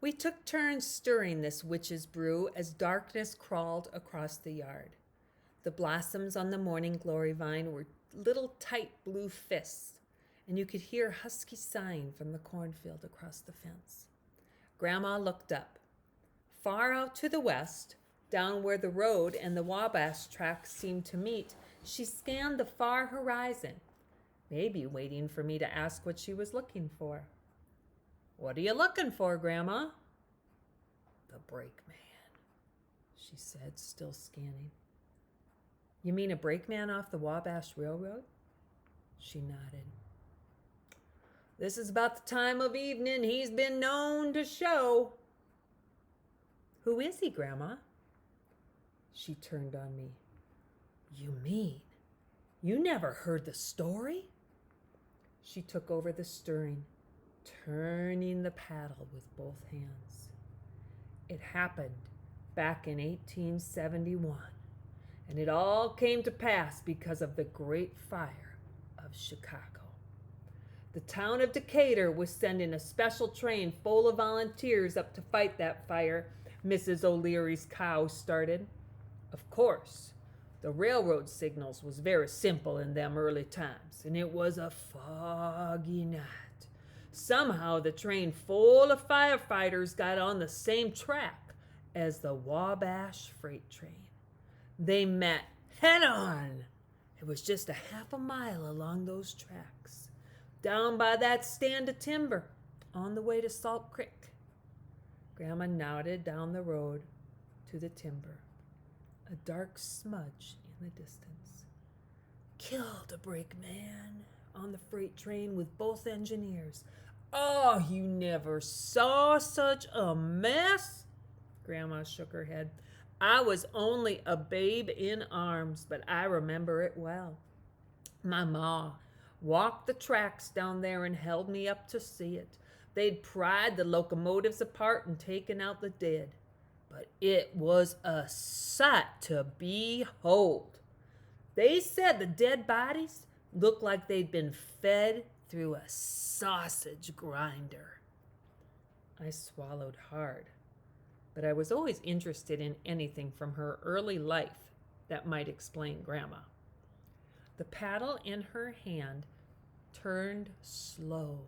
We took turns stirring this witch's brew as darkness crawled across the yard. The blossoms on the morning glory vine were little tight blue fists, and you could hear husky sighing from the cornfield across the fence. Grandma looked up. Far out to the west, down where the road and the Wabash tracks seemed to meet, she scanned the far horizon, maybe waiting for me to ask what she was looking for. "What are you looking for, Grandma?" "The brakeman," she said, still scanning. "You mean a brakeman off the Wabash Railroad?" She nodded. "This is about the time of evening he's been known to show." "Who is he, Grandma?" She turned on me. "You mean you never heard the story?" She took over the stirring, turning the paddle with both hands. "It happened back in 1871, and it all came to pass because of the Great Fire of Chicago. The town of Decatur was sending a special train full of volunteers up to fight that fire Mrs. O'Leary's cow started. Of course, the railroad signals was very simple in them early times, and it was a foggy night. Somehow the train full of firefighters got on the same track as the Wabash freight train. They met head on. It was just a half a mile along those tracks, down by that stand of timber on the way to Salt Creek." Grandma nodded down the road to the timber, a dark smudge in the distance. "Killed a brakeman on the freight train with both engineers. Oh, you never saw such a mess?" Grandma shook her head. "I was only a babe in arms, but I remember it well. My ma walked the tracks down there and held me up to see it. They'd pried the locomotives apart and taken out the dead. But it was a sight to behold. They said the dead bodies looked like they'd been fed through a sausage grinder." I swallowed hard, but I was always interested in anything from her early life that might explain Grandma. The paddle in her hand turned slow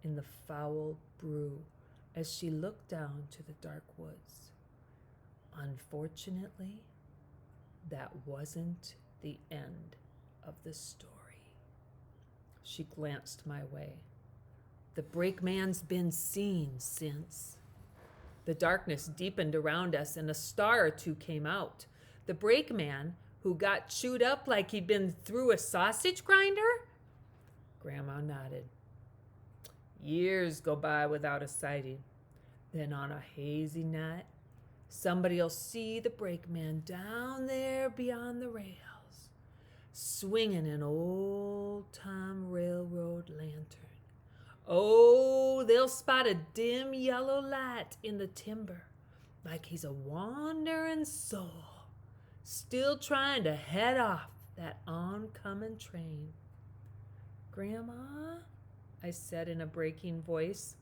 in the foul brew as she looked down to the dark woods. Unfortunately, that wasn't the end of the story. She glanced my way. "The brakeman's been seen since." The darkness deepened around us and a star or two came out. "The brakeman who got chewed up like he'd been through a sausage grinder?" Grandma nodded. "Years go by without a sighting. Then on a hazy night, somebody'll see the brakeman down there beyond the rails, swinging an old-time railroad lantern. Oh, they'll spot a dim yellow light in the timber, like he's a wandering soul, still trying to head off that oncoming train." "Grandma," I said in a breaking voice,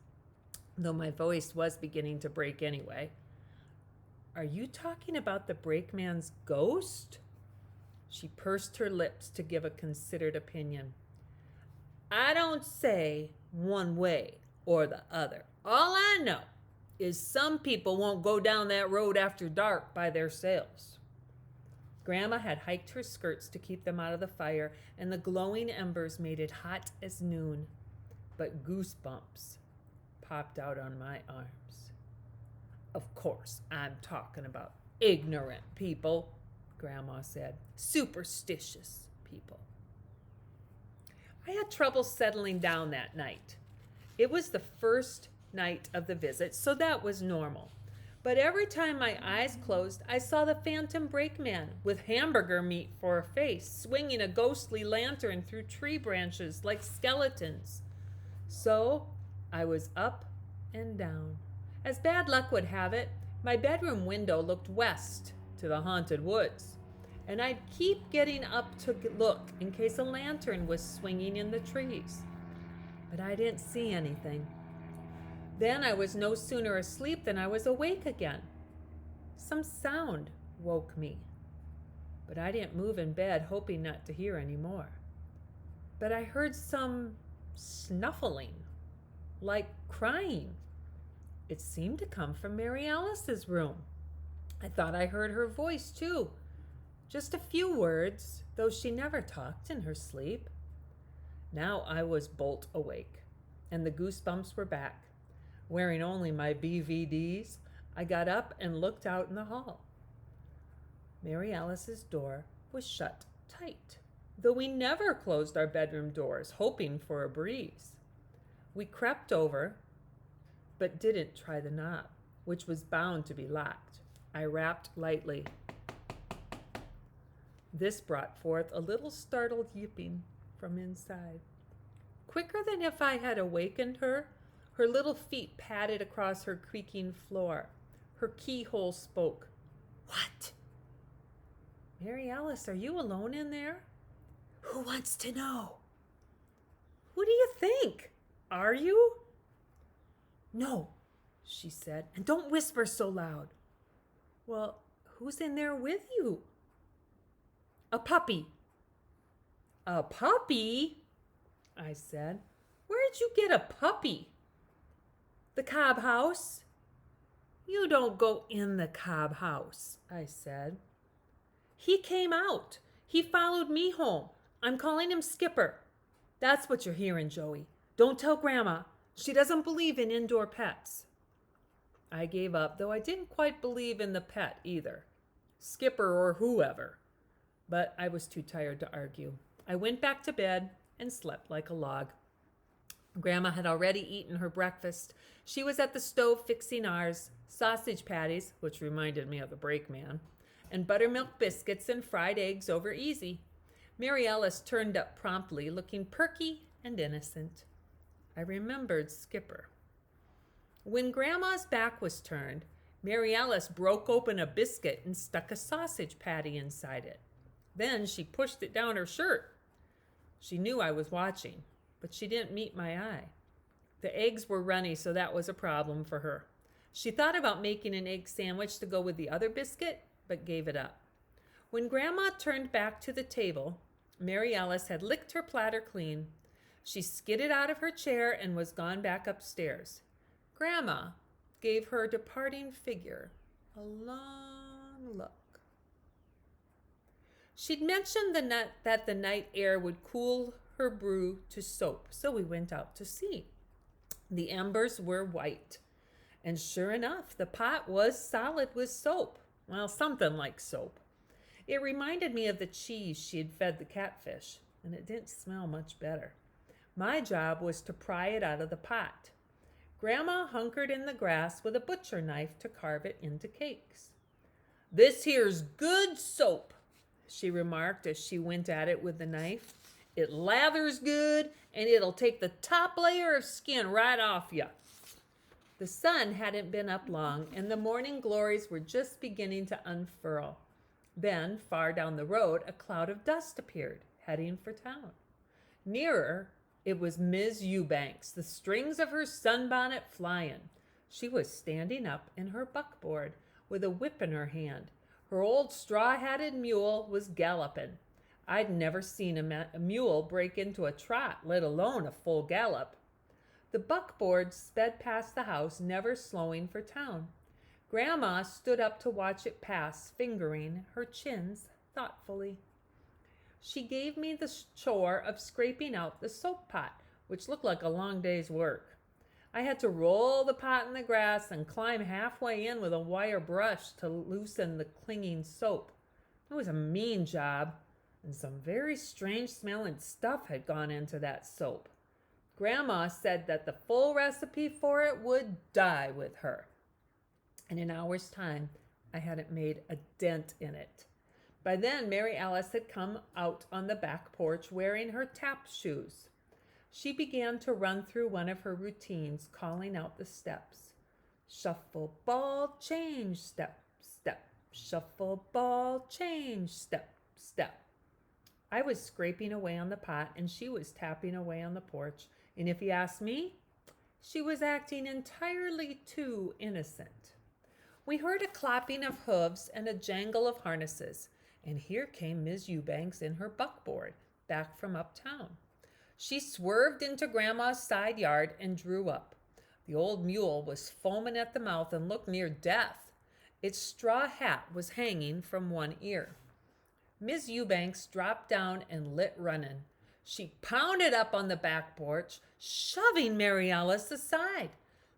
though my voice was beginning to break anyway, "are you talking about the brakeman's ghost?" She pursed her lips to give a considered opinion. "I don't say one way or the other. All I know is some people won't go down that road after dark by theirselves." Grandma had hiked her skirts to keep them out of the fire, and the glowing embers made it hot as noon. But goosebumps popped out on my arms. "Of course, I'm talking about ignorant people," Grandma said. "Superstitious people." I had trouble settling down that night. It was the first night of the visit, so that was normal. But every time my eyes closed, I saw the phantom brakeman with hamburger meat for a face, swinging a ghostly lantern through tree branches like skeletons. So I was up and down. As bad luck would have it, my bedroom window looked west to the haunted woods, and I'd keep getting up to look in case a lantern was swinging in the trees. But I didn't see anything. Then I was no sooner asleep than I was awake again. Some sound woke me, but I didn't move in bed, hoping not to hear any more. But I heard some snuffling, like crying. It seemed to come from Mary Alice's room. I thought I heard her voice too. Just a few words, though she never talked in her sleep. Now I was bolt awake, and the goosebumps were back. Wearing only my BVDs, I got up and looked out in the hall. Mary Alice's door was shut tight, though we never closed our bedroom doors, hoping for a breeze. We crept over, but didn't try the knob, which was bound to be locked. I rapped lightly. This brought forth a little startled yipping from inside. Quicker than if I had awakened her, her little feet padded across her creaking floor. Her keyhole spoke. "What?" "Mary Alice, are you alone in there?" "Who wants to know?" "Who do you think? Are you?" "No," she said, "and don't whisper so loud." "Well, who's in there with you?" "A puppy." "A puppy?" I said. "Where'd you get a puppy?" "The Cobb house." "You don't go in the Cobb house," I said. "He came out. He followed me home. I'm calling him Skipper." "That's what you're hearing, Joey. Don't tell Grandma. She doesn't believe in indoor pets." I gave up, though I didn't quite believe in the pet either, Skipper or whoever. But I was too tired to argue. I went back to bed and slept like a log. Grandma had already eaten her breakfast. She was at the stove fixing ours, sausage patties, which reminded me of the Brakeman, and buttermilk biscuits and fried eggs over easy. Mary Alice turned up promptly, looking perky and innocent. I remembered Skipper. When Grandma's back was turned, Mary Alice broke open a biscuit and stuck a sausage patty inside it. Then she pushed it down her shirt. She knew I was watching, but she didn't meet my eye. The eggs were runny, so that was a problem for her. She thought about making an egg sandwich to go with the other biscuit, but gave it up. When Grandma turned back to the table, Mary Alice had licked her platter clean. She skidded out of her chair and was gone back upstairs. Grandma gave her departing figure a long look. She'd mentioned that the night air would cool her brew to soap, so we went out to see. The embers were white, and sure enough, the pot was solid with soap. Well, something like soap. It reminded me of the cheese she had fed the catfish, and it didn't smell much better. My job was to pry it out of the pot. Grandma hunkered in the grass with a butcher knife to carve it into cakes. "This here's good soap," she remarked as she went at it with the knife. "It lathers good, and it'll take the top layer of skin right off you." The sun hadn't been up long, and the morning glories were just beginning to unfurl. Then, far down the road, a cloud of dust appeared, heading for town. Nearer, it was Miss Eubanks, the strings of her sunbonnet flying. She was standing up in her buckboard with a whip in her hand. Her old straw-hatted mule was galloping. I'd never seen a mule break into a trot, let alone a full gallop. The buckboard sped past the house, never slowing for town. Grandma stood up to watch it pass, fingering her chins thoughtfully. She gave me the chore of scraping out the soap pot, which looked like a long day's work. I had to roll the pot in the grass and climb halfway in with a wire brush to loosen the clinging soap. It was a mean job, and some very strange smelling stuff had gone into that soap. Grandma said that the full recipe for it would die with her. In an hour's time, I hadn't made a dent in it. By then, Mary Alice had come out on the back porch wearing her tap shoes. She began to run through one of her routines, calling out the steps. Shuffle, ball, change, step, step. Shuffle, ball, change, step, step. I was scraping away on the pot, and she was tapping away on the porch. And if you ask me, She was acting entirely too innocent. We heard a clapping of hoofs and a jangle of harnesses, and here came Miss Eubanks in her buckboard, back from uptown. She swerved into Grandma's side yard and drew up. The old mule was foaming at the mouth and looked near death. Its straw hat was hanging from one ear. Miss Eubanks dropped down and lit running. She pounded up on the back porch, shoving Mary Alice aside.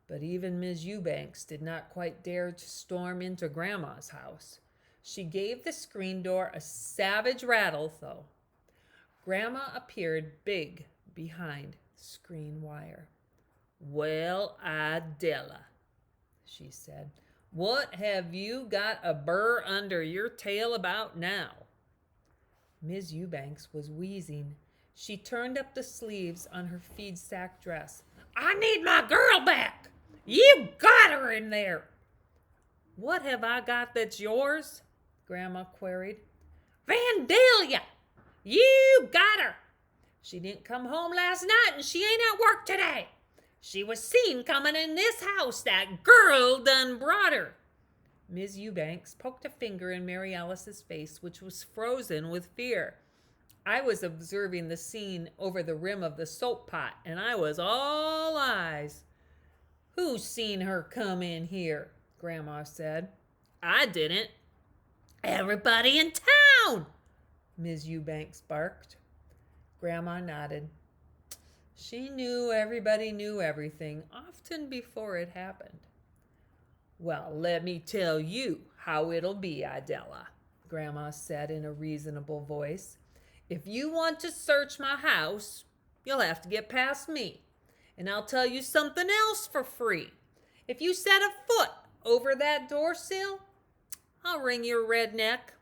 But even Miss Eubanks did not quite dare to storm into Grandma's house. She gave the screen door a savage rattle, though. Grandma appeared big behind screen wire. "Well, Idella," she said, "what have you got a burr under your tail about now?" Miss Eubanks was wheezing. She turned up the sleeves on her feed sack dress. "I need my girl back! You got her in there!" "What have I got that's yours?" Grandma queried. "Vandalia! You got her! She didn't come home last night and she ain't at work today. She was seen coming in this house. That girl done brought her." Miss Eubanks poked a finger in Mary Alice's face, which was frozen with fear. I was observing the scene over the rim of the soap pot, and I was all eyes. "Who's seen her come in here?" Grandma said. "I didn't." "Everybody in town!" Miss Eubanks barked. Grandma nodded. She knew everybody knew everything, often before it happened. "Well, let me tell you how it'll be, Idella," Grandma said in a reasonable voice. "If you want to search my house, you'll have to get past me. And I'll tell you something else for free. If you set a foot over that door sill, I'll wring your red neck."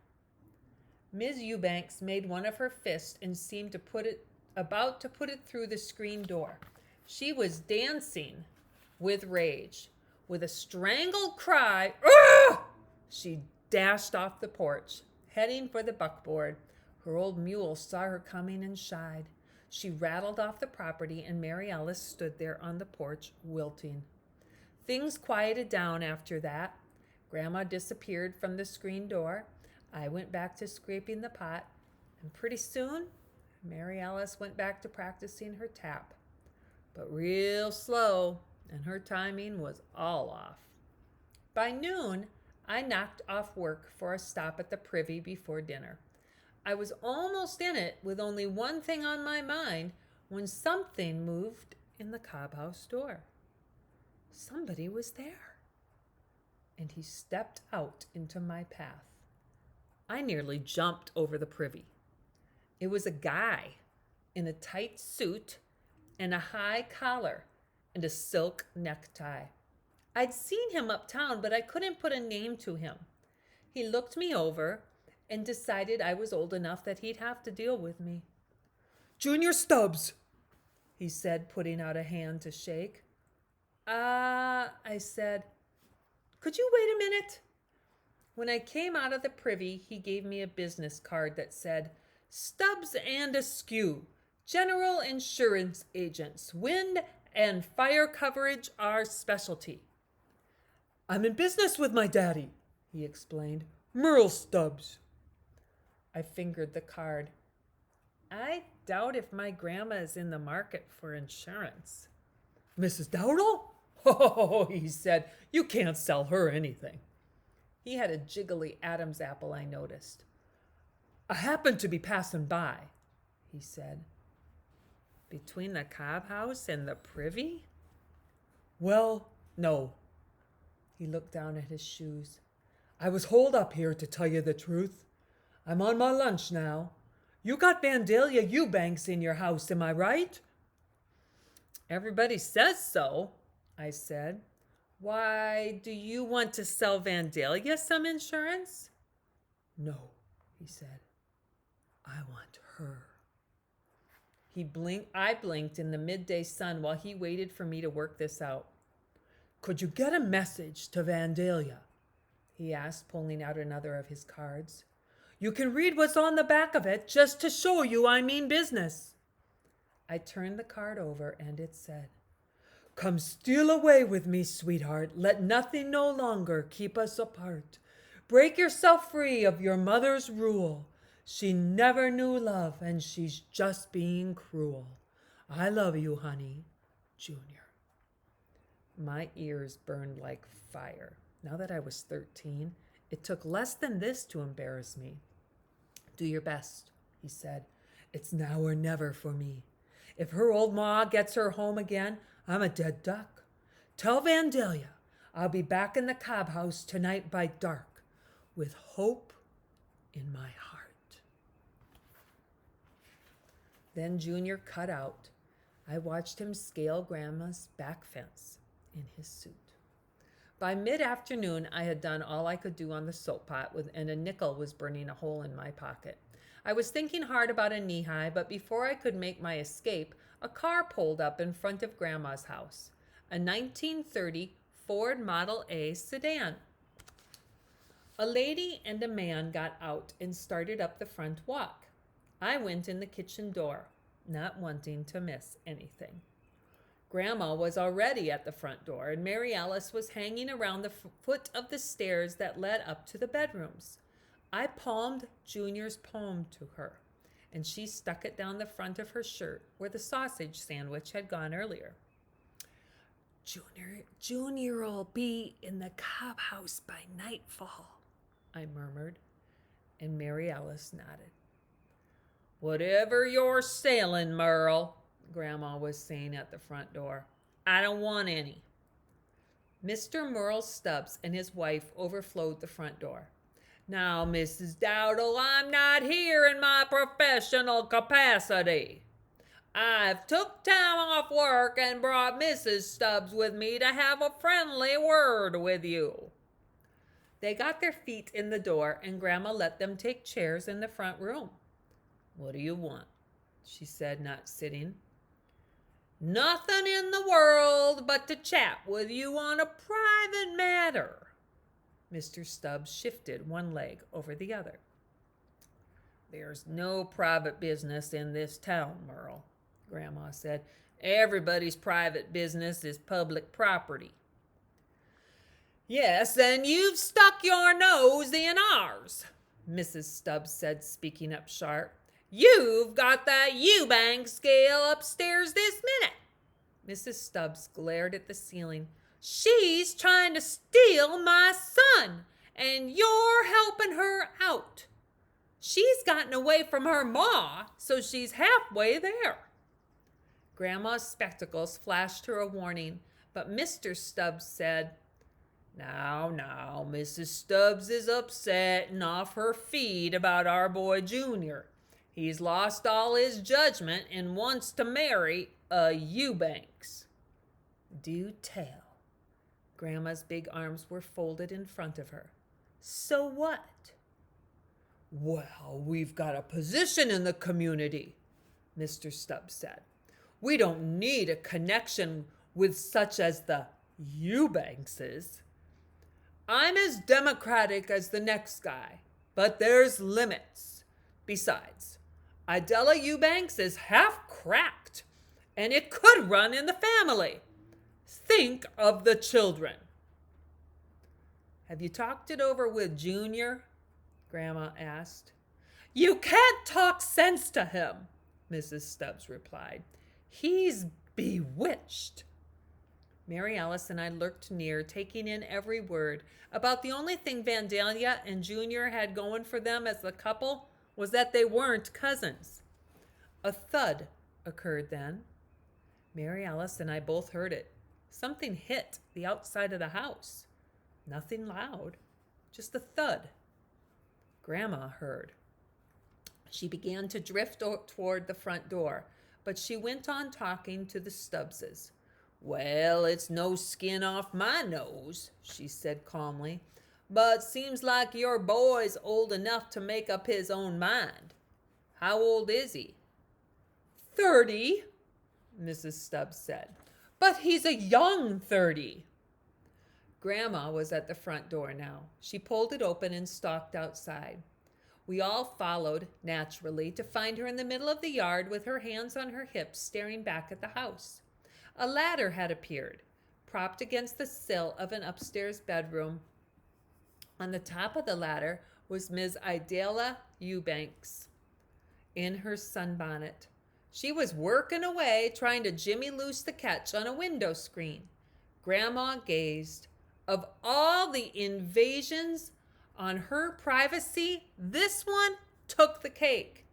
Miss Eubanks made one of her fists and seemed about to put it through the screen door. She was dancing with rage. With a strangled cry, "Ugh!" she dashed off the porch, heading for the buckboard. Her old mule saw her coming and shied. She rattled off the property, and Mary Alice stood there on the porch, wilting. Things quieted down after that. Grandma disappeared from the screen door. I went back to scraping the pot, and pretty soon Mary Alice went back to practicing her tap. But real slow, and her timing was all off. By noon, I knocked off work for a stop at the Privy before dinner. I was almost in it with only one thing on my mind when something moved in the Cobb House door. Somebody was there, and he stepped out into my path. I nearly jumped over the Privy. It was a guy in a tight suit and a high collar and a silk necktie. I'd seen him uptown, but I couldn't put a name to him. He looked me over and decided I was old enough that he'd have to deal with me. "Junior Stubbs," he said, putting out a hand to shake. I said. "Could you wait a minute?" When I came out of the Privy, he gave me a business card that said, "Stubbs and Askew, General Insurance Agents, Wind and Fire Coverage our specialty." "I'm in business with my daddy," he explained. "Merle Stubbs." I fingered the card. I doubt if my grandma is in the market for insurance. "Mrs. Dowdle?" "Oh," he said, "you can't sell her anything." He had a jiggly Adam's apple, I noticed. "I happened to be passing by," he said. Between the Cobb House and the Privy? "Well, no." He looked down at his shoes. "I was holed up here, to tell you the truth. I'm on my lunch now. You got Vandalia Eubanks in your house, am I right?" "Everybody says so," I said. "Why, do you want to sell Vandalia some insurance?" "No," he said. "I want her." I blinked in the midday sun while he waited for me to work this out. "Could you get a message to Vandalia?" he asked, pulling out another of his cards. "You can read what's on the back of it, just to show you I mean business." I turned the card over, and it said, Come steal away with me, sweetheart. Let nothing no longer keep us apart. Break yourself free of your mother's rule. She never knew love, and she's just being cruel. I love you, honey, Junior. My ears burned like fire. Now that I was 13, it took less than this to embarrass me. Do your best, he said. It's now or never for me. If her old ma gets her home again, I'm a dead duck. Tell Vandalia I'll be back in the cob house tonight by dark, with hope in my heart. Then Junior cut out. I watched him scale Grandma's back fence in his suit. By mid-afternoon, I had done all I could do on the soap pot, and a nickel was burning a hole in my pocket. I was thinking hard about a knee-high, but before I could make my escape, a car pulled up in front of Grandma's house, a 1930 Ford Model A sedan. A lady and a man got out and started up the front walk. I went in the kitchen door, not wanting to miss anything. Grandma was already at the front door, and Mary Alice was hanging around the foot of the stairs that led up to the bedrooms. I palmed Junior's poem to her, and she stuck it down the front of her shirt where the sausage sandwich had gone earlier. Junior'll be in the cob house by nightfall, I murmured, and Mary Alice nodded. Whatever you're selling, Merle, Grandma was saying at the front door. I don't want any. Mr. Merle Stubbs and his wife overflowed the front door. Now, Mrs. Dowdle, I'm not here in my professional capacity. I've took time off work and brought Mrs. Stubbs with me to have a friendly word with you. They got their feet in the door, and Grandma let them take chairs in the front room. What do you want? She said, not sitting. Nothing in the world but to chat with you on a private matter. Mr. Stubbs shifted one leg over the other. There's no private business in this town, Merle, Grandma said. Everybody's private business is public property. Yes, and you've stuck your nose in ours, Mrs. Stubbs said, speaking up sharp. You've got that Eubank scale upstairs this minute. Mrs. Stubbs glared at the ceiling. She's trying to steal my son, and you're helping her out. She's gotten away from her ma, so she's halfway there. Grandma's spectacles flashed her a warning, but Mr. Stubbs said, Now, Mrs. Stubbs is upset and off her feed about our boy Junior. He's lost all his judgment and wants to marry a Eubanks. Do tell. Grandma's big arms were folded in front of her. So what? Well, we've got a position in the community, Mr. Stubbs said. We don't need a connection with such as the Eubankses. I'm as democratic as the next guy, but there's limits. Besides, Idella Eubanks is half cracked, and it could run in the family. Think of the children. Have you talked it over with Junior? Grandma asked. You can't talk sense to him, Mrs. Stubbs replied. He's bewitched. Mary Alice and I lurked near, taking in every word. About the only thing Vandalia and Junior had going for them as a couple was that they weren't cousins. A thud occurred then. Mary Alice and I both heard it. Something hit the outside of the house. Nothing loud, just a thud. Grandma heard. She began to drift toward the front door, but she went on talking to the Stubbses. Well, it's no skin off my nose, she said calmly, but seems like your boy's old enough to make up his own mind. How old is he? 30, Mrs. Stubbs said. But he's a young 30. Grandma was at the front door now. She pulled it open and stalked outside. We all followed, naturally, to find her in the middle of the yard with her hands on her hips, staring back at the house. A ladder had appeared, propped against the sill of an upstairs bedroom. On the top of the ladder was Ms. Idella Eubanks in her sunbonnet. She was working away, trying to jimmy loose the catch on a window screen. Grandma gazed. Of all the invasions on her privacy, this one took the cake.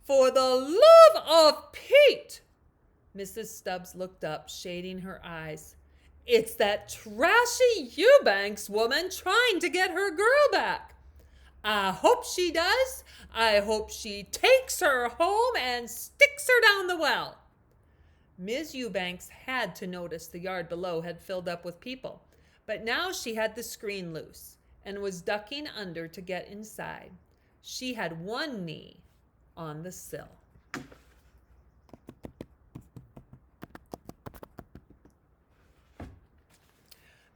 For the love of Pete! Mrs. Stubbs looked up, shading her eyes. It's that trashy Eubanks woman trying to get her girl back. I hope she does. I hope she takes her home and sticks her down the well. Ms. Eubanks had to notice the yard below had filled up with people, but now she had the screen loose and was ducking under to get inside. She had one knee on the sill.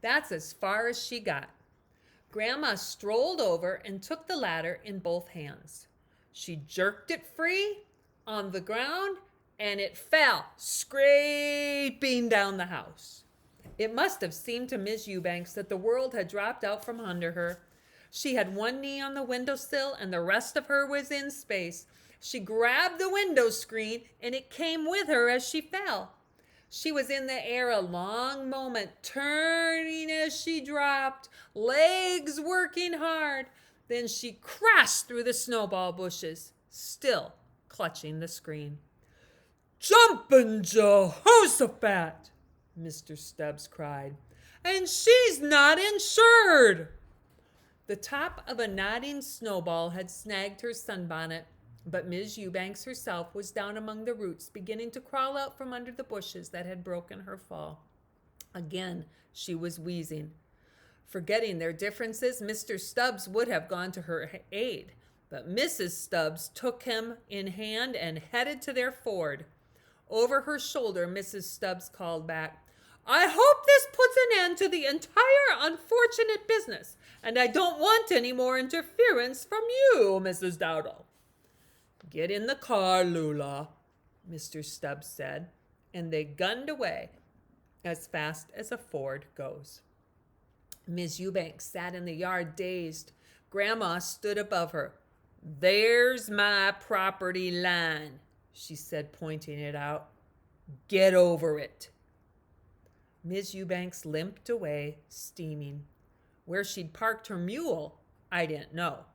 That's as far as she got. Grandma strolled over and took the ladder in both hands. She jerked it free on the ground and it fell, scraping down the house. It must have seemed to Miss Eubanks that the world had dropped out from under her. She had one knee on the windowsill and the rest of her was in space. She grabbed the window screen and it came with her as she fell. She was in the air a long moment, turning as she dropped, legs working hard. Then she crashed through the snowball bushes, still clutching the screen. "Jumpin' Jehoshaphat!" Mr. Stubbs cried. "And she's not insured!" The top of a nodding snowball had snagged her sunbonnet, but Ms. Eubanks herself was down among the roots, beginning to crawl out from under the bushes that had broken her fall. Again, she was wheezing. Forgetting their differences, Mr. Stubbs would have gone to her aid, but Mrs. Stubbs took him in hand and headed to their ford. Over her shoulder, Mrs. Stubbs called back, "I hope this puts an end to the entire unfortunate business, and I don't want any more interference from you, Mrs. Dowdle." "Get in the car, Lula," Mr. Stubbs said, and they gunned away as fast as a Ford goes. Miss Eubanks sat in the yard dazed. Grandma stood above her. "There's my property line," she said, pointing it out. "Get over it." Miss Eubanks limped away, steaming. Where she'd parked her mule, I didn't know,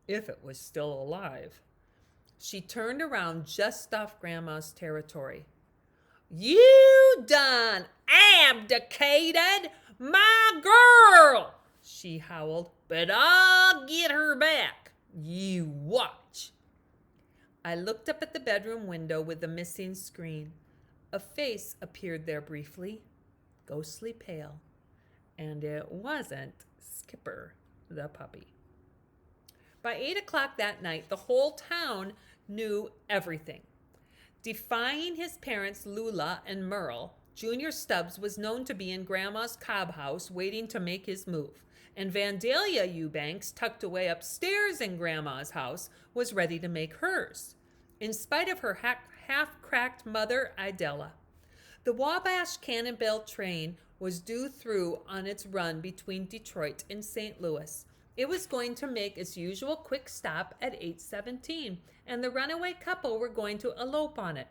if it was still alive. She turned around just off Grandma's territory. "You done abdicated my girl," she howled, "but I'll get her back. You watch." I looked up at the bedroom window with the missing screen. A face appeared there briefly, ghostly pale, and it wasn't Skipper the puppy. By 8 o'clock that night, the whole town knew everything. Defying his parents Lula and Merle, Junior Stubbs was known to be in Grandma's cob house waiting to make his move, and Vandalia Eubanks, tucked away upstairs in Grandma's house, was ready to make hers, in spite of her half-cracked mother, Idella. The Wabash Cannonball train was due through on its run between Detroit and St. Louis. It was going to make its usual quick stop at 8:17, and the runaway couple were going to elope on it.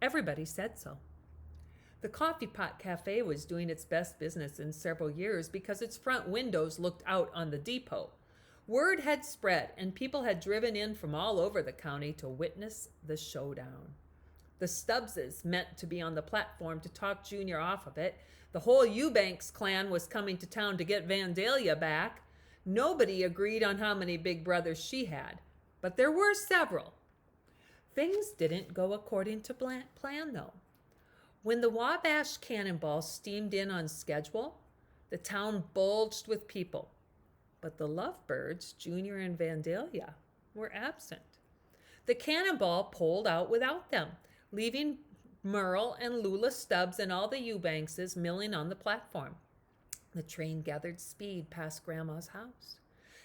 Everybody said so. The Coffee Pot Cafe was doing its best business in several years because its front windows looked out on the depot. Word had spread, and people had driven in from all over the county to witness the showdown. The Stubbses meant to be on the platform to talk Junior off of it. The whole Eubanks clan was coming to town to get Vandalia back. Nobody agreed on how many big brothers she had, but there were several. Things didn't go according to plan, though. When the Wabash Cannonball steamed in on schedule, the town bulged with people, but the Lovebirds, Junior and Vandalia, were absent. The Cannonball pulled out without them, leaving Merle and Lula Stubbs and all the Eubankses milling on the platform. The train gathered speed past Grandma's house,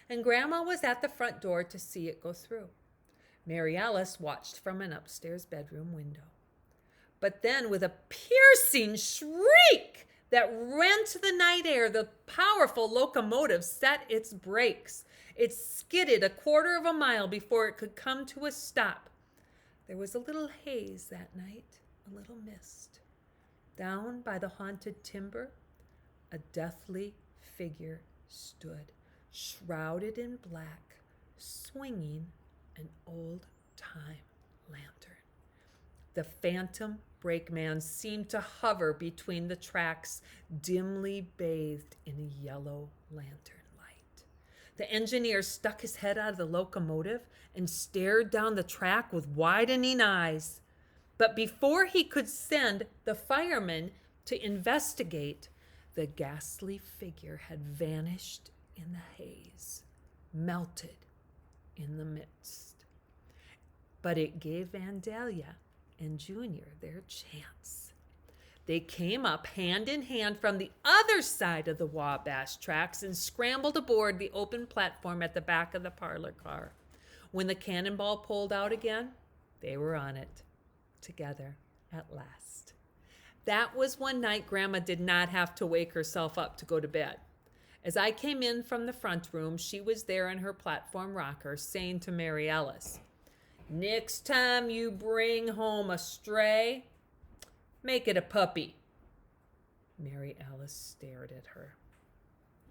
and Grandma was at the front door to see it go through. Mary Alice watched from an upstairs bedroom window. But then, with a piercing shriek that rent the night air, the powerful locomotive set its brakes. It skidded a quarter of a mile before it could come to a stop. There was a little haze that night, a little mist. Down by the haunted timber, a deathly figure stood, shrouded in black, swinging an old-time lantern. The phantom brakeman seemed to hover between the tracks, dimly bathed in a yellow lantern light. The engineer stuck his head out of the locomotive and stared down the track with widening eyes. But before he could send the firemen to investigate, the ghastly figure had vanished in the haze, melted in the midst. But it gave Vandalia and Junior their chance. They came up hand in hand from the other side of the Wabash tracks and scrambled aboard the open platform at the back of the parlor car. When the cannonball pulled out again, they were on it, together at last. That was one night Grandma did not have to wake herself up to go to bed. As I came in from the front room, she was there in her platform rocker, saying to Mary Ellis, "Next time you bring home a stray, make it a puppy." Mary Alice stared at her.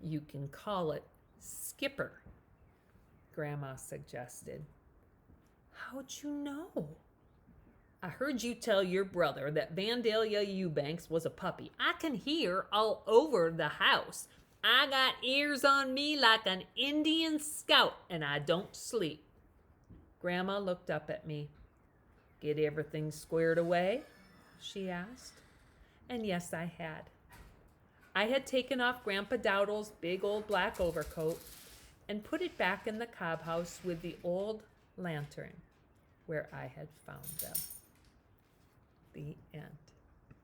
"You can call it Skipper," Grandma suggested. "How'd you know?" "I heard you tell your brother that Vandalia Eubanks was a puppy. I can hear all over the house. I got ears on me like an Indian scout, and I don't sleep." Grandma looked up at me. "Get everything squared away?" she asked. And yes, I had. I had taken off Grandpa Dowdle's big old black overcoat and put it back in the cob house with the old lantern where I had found them. The end.